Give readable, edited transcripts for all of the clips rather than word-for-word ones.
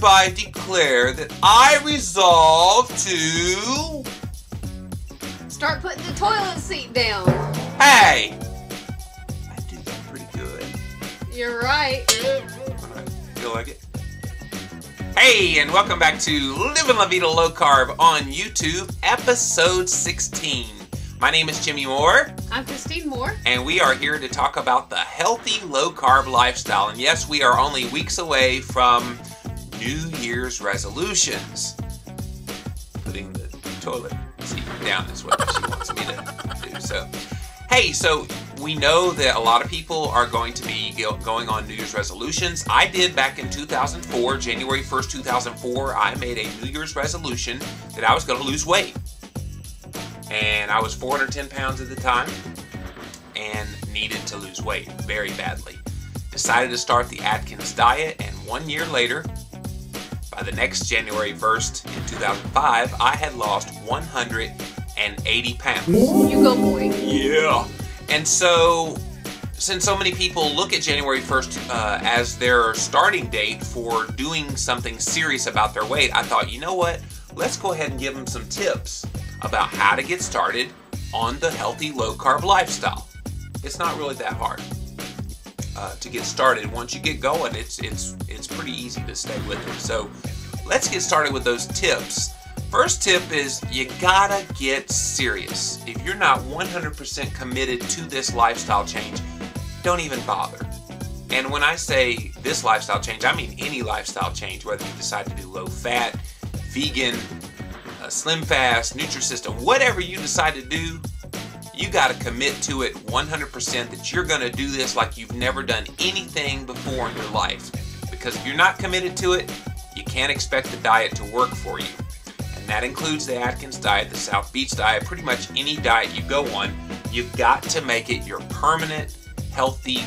hereby declare that I resolve to... Start putting the toilet seat down. Hey! I did that pretty good. You're right. Feel like it? Hey, and welcome back to Livin Vida Low-Carb on YouTube, episode 16. My name is Jimmy Moore. I'm Christine Moore. And we are here to talk about the healthy low-carb lifestyle. And yes, we are only weeks away from New Year's resolutions. Putting the toilet seat down is what she wants me to do. So, hey, so we know that a lot of people are going to be going on New Year's resolutions. I did back in 2004, January 1st, 2004. I made a New Year's resolution that I was going to lose weight. And I was 410 pounds at the time and needed to lose weight very badly. Decided to start the Atkins diet, and 1 year later, by the next January 1st in 2005, I had lost 180 pounds. You go, boy. Yeah. And so, since so many people look at January 1st as their starting date for doing something serious about their weight, I thought, you know what? Let's go ahead and give them some tips about how to get started on the healthy low-carb lifestyle. It's not really that hard to get started. Once you get going, it's pretty easy to stay with it. So let's get started with those tips. First tip is you gotta get serious. If you're not 100% committed to this lifestyle change, don't even bother. And when I say this lifestyle change, I mean any lifestyle change, whether you decide to do low-fat, vegan, slim fast, Nutrisystem, whatever you decide to do, you got to commit to it 100% that you're going to do this like you've never done anything before in your life. Because if you're not committed to it, you can't expect the diet to work for you. And that includes the Atkins diet, the South Beach diet, pretty much any diet you go on. You've got to make it your permanent, healthy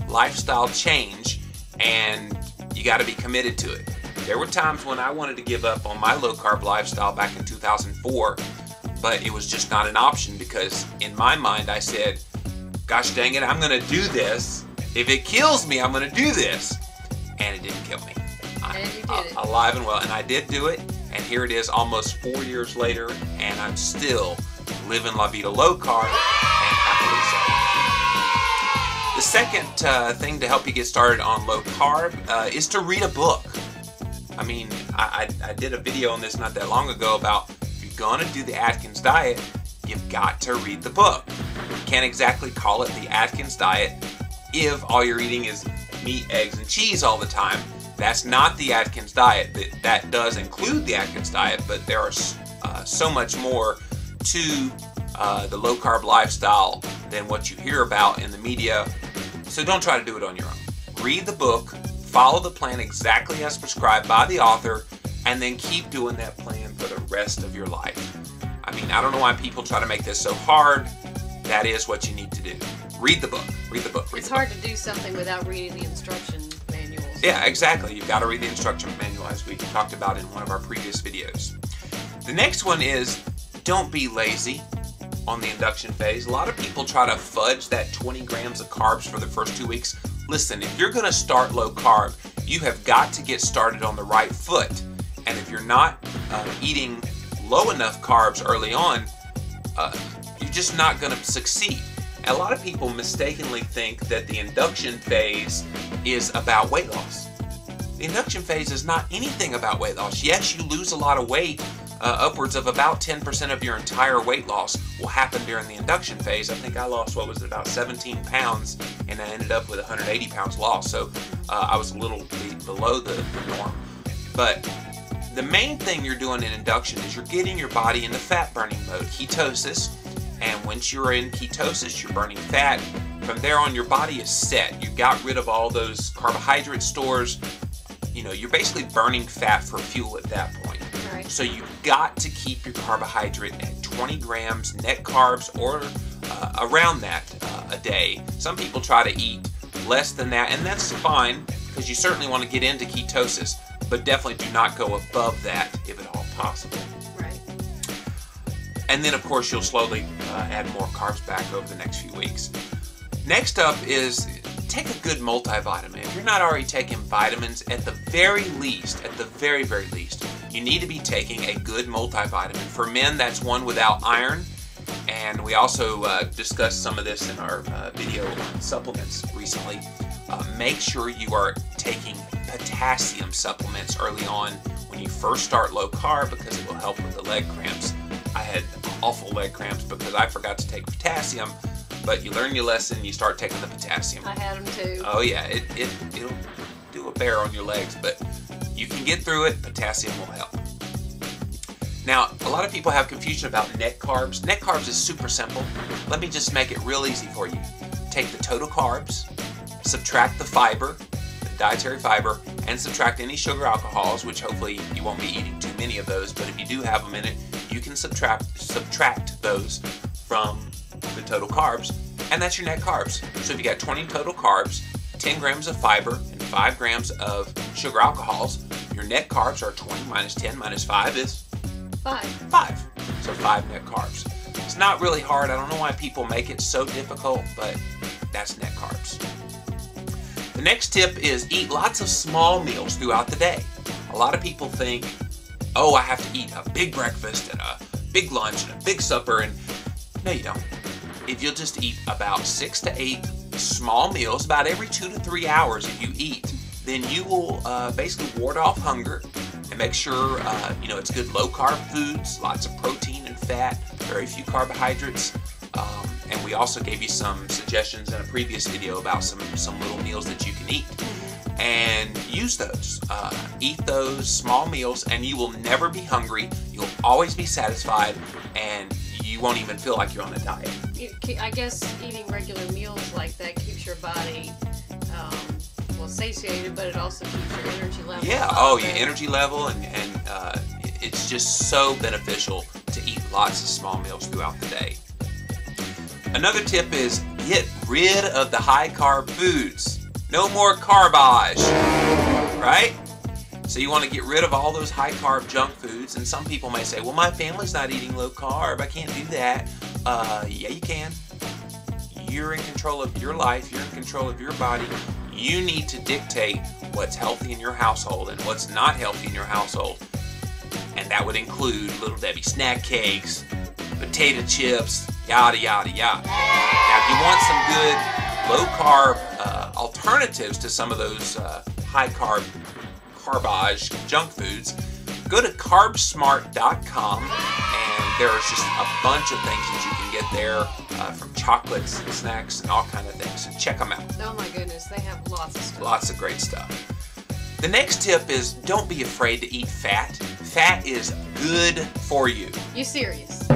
lifestyle change, and you got to be committed to it. There were times when I wanted to give up on my low-carb lifestyle back in 2004, but it was just not an option because in my mind I said, gosh dang it, I'm going to do this. If it kills me, I'm going to do this. And it didn't kill me. I'm alive and well, and I did do it, and here it is almost 4 years later, and I'm still living La Vida low-carb and happily so. The second thing to help you get started on low-carb is to read a book. I mean, I did a video on this not that long ago about if you're going to do the Atkins diet, you've got to read the book. You can't exactly call it the Atkins diet if all you're eating is meat, eggs, and cheese all the time. That's not the Atkins diet. That does include the Atkins diet, but there are so much more to the low-carb lifestyle than what you hear about in the media. So don't try to do it on your own. Read the book. Follow the plan exactly as prescribed by the author, and then keep doing that plan for the rest of your life. I mean, I don't know why people try to make this so hard. That is what you need to do. Read the book. Read the book. It's hard to do something without reading the instruction manuals. Yeah, exactly. You've got to read the instruction manual, as we talked about in one of our previous videos. The next one is don't be lazy on the induction phase. A lot of people try to fudge that 20 grams of carbs for the first 2 weeks. Listen, if you're going to start low carb, you have got to get started on the right foot. And if you're not eating low enough carbs early on, you're just not going to succeed. And a lot of people mistakenly think that the induction phase is about weight loss. The induction phase is not anything about weight loss. Yes, you lose a lot of weight. Upwards of about 10% of your entire weight loss will happen during the induction phase. I think I lost, what was it, about 17 pounds, and I ended up with 180 pounds lost. So I was a little below the norm. But the main thing you're doing in induction is you're getting your body into fat burning mode, ketosis. And once you're in ketosis, you're burning fat. From there on, your body is set. You got rid of all those carbohydrate stores. You know, you're basically burning fat for fuel at that point. Right. So you've got to keep your carbohydrate at 20 grams net carbs or around that a day. Some people try to eat less than that, and that's fine because you certainly want to get into ketosis, but definitely do not go above that if at all possible. Right. And then, of course, you'll slowly add more carbs back over the next few weeks. Next up is take a good multivitamin. If you're not already taking vitamins, at the very least, you need to be taking a good multivitamin. For men, that's one without iron. And we also discussed some of this in our video on supplements recently. Make sure you are taking potassium supplements early on when you first start low carb, because it will help with the leg cramps. I had awful leg cramps because I forgot to take potassium, but you learn your lesson, you start taking the potassium. I had them too. Oh yeah, it'll do a bear on your legs, but you can get through it. Potassium will help. Now, a lot of people have confusion about net carbs. Net carbs is super simple. Let me just make it real easy for you. Take the total carbs, subtract the fiber, the dietary fiber, and subtract any sugar alcohols, which hopefully you won't be eating too many of those, but if you do have them in it, you can subtract those from the total carbs, and that's your net carbs. So if you got 20 total carbs, 10 grams of fiber, and 5 grams of sugar alcohols, your net carbs are 20 minus 10 minus 5 is 5. So 5 net carbs. It's not really hard. I don't know why people make it so difficult, but that's net carbs. The next tip is eat lots of small meals throughout the day. A lot of people think, oh, I have to eat a big breakfast and a big lunch and a big supper, and no, you don't. If you'll just eat about 6 to 8 small meals about every 2 to 3 hours if you eat, then you will basically ward off hunger and make sure it's good low-carb foods, lots of protein and fat, very few carbohydrates. And we also gave you some suggestions in a previous video about some little meals that you can eat. And use those. Eat those small meals and you will never be hungry. You'll always be satisfied and you won't even feel like you're on a diet. I guess eating regular meals like that keeps your body satiated, but it also keeps your energy level. Yeah, your energy level, and it's just so beneficial to eat lots of small meals throughout the day. Another tip is get rid of the high carb foods. No more carbage, right? So you want to get rid of all those high carb junk foods, and some people may say, well, my family's not eating low carb, I can't do that. Yeah, you can. You're in control of your life, you're in control of your body. You need to dictate what's healthy in your household and what's not healthy in your household. And that would include Little Debbie snack cakes, potato chips, yada, yada, yada. Now, if you want some good low-carb alternatives to some of those high-carb, carbage junk foods, go to carbsmart.com, and there's just a bunch of things that you can get there, from chocolates and snacks and all kind of things. So check them out. Oh my goodness, they have lots of stuff. Lots of great stuff. The next tip is don't be afraid to eat fat. Fat is good for you. You serious?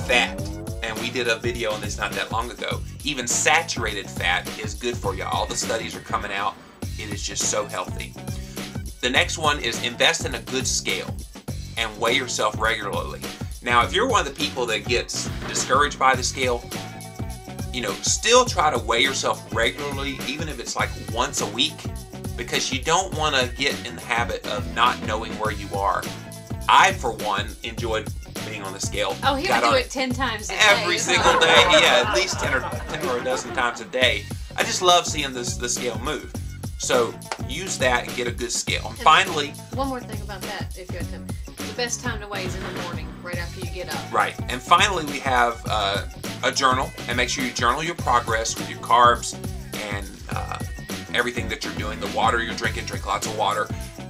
Fat. And we did a video on this not that long ago. Even saturated fat is good for you. All the studies are coming out. It is just so healthy. The next one is invest in a good scale and weigh yourself regularly. Now, if you're one of the people that gets discouraged by the scale, still try to weigh yourself regularly, even if it's like once a week, because you don't want to get in the habit of not knowing where you are. I, for one, enjoyed being on the scale. Oh, he would do it 10 times a day. Every single day. Yeah, at least 10 or a dozen times a day. I just love seeing the scale move. So use that and get a good scale. And finally, one more thing about that, if you have time. The best time to weigh is in the morning, right after you get up. Right. And finally, we have a journal, and make sure you journal your progress with your carbs and everything that you're doing, the water you're drinking, drink lots of water,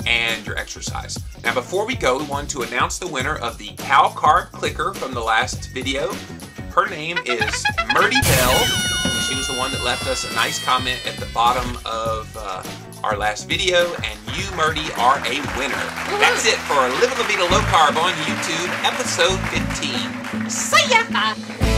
and your exercise. Now, before we go, we want to announce the winner of the Cal-Carb Clicker from the last video. Her name is Murdy Bell. She was the one that left us a nice comment at the bottom of our last video, and you, Murdy, are a winner. That's it for Livin La Vida Low Carb on YouTube, episode 15. See ya!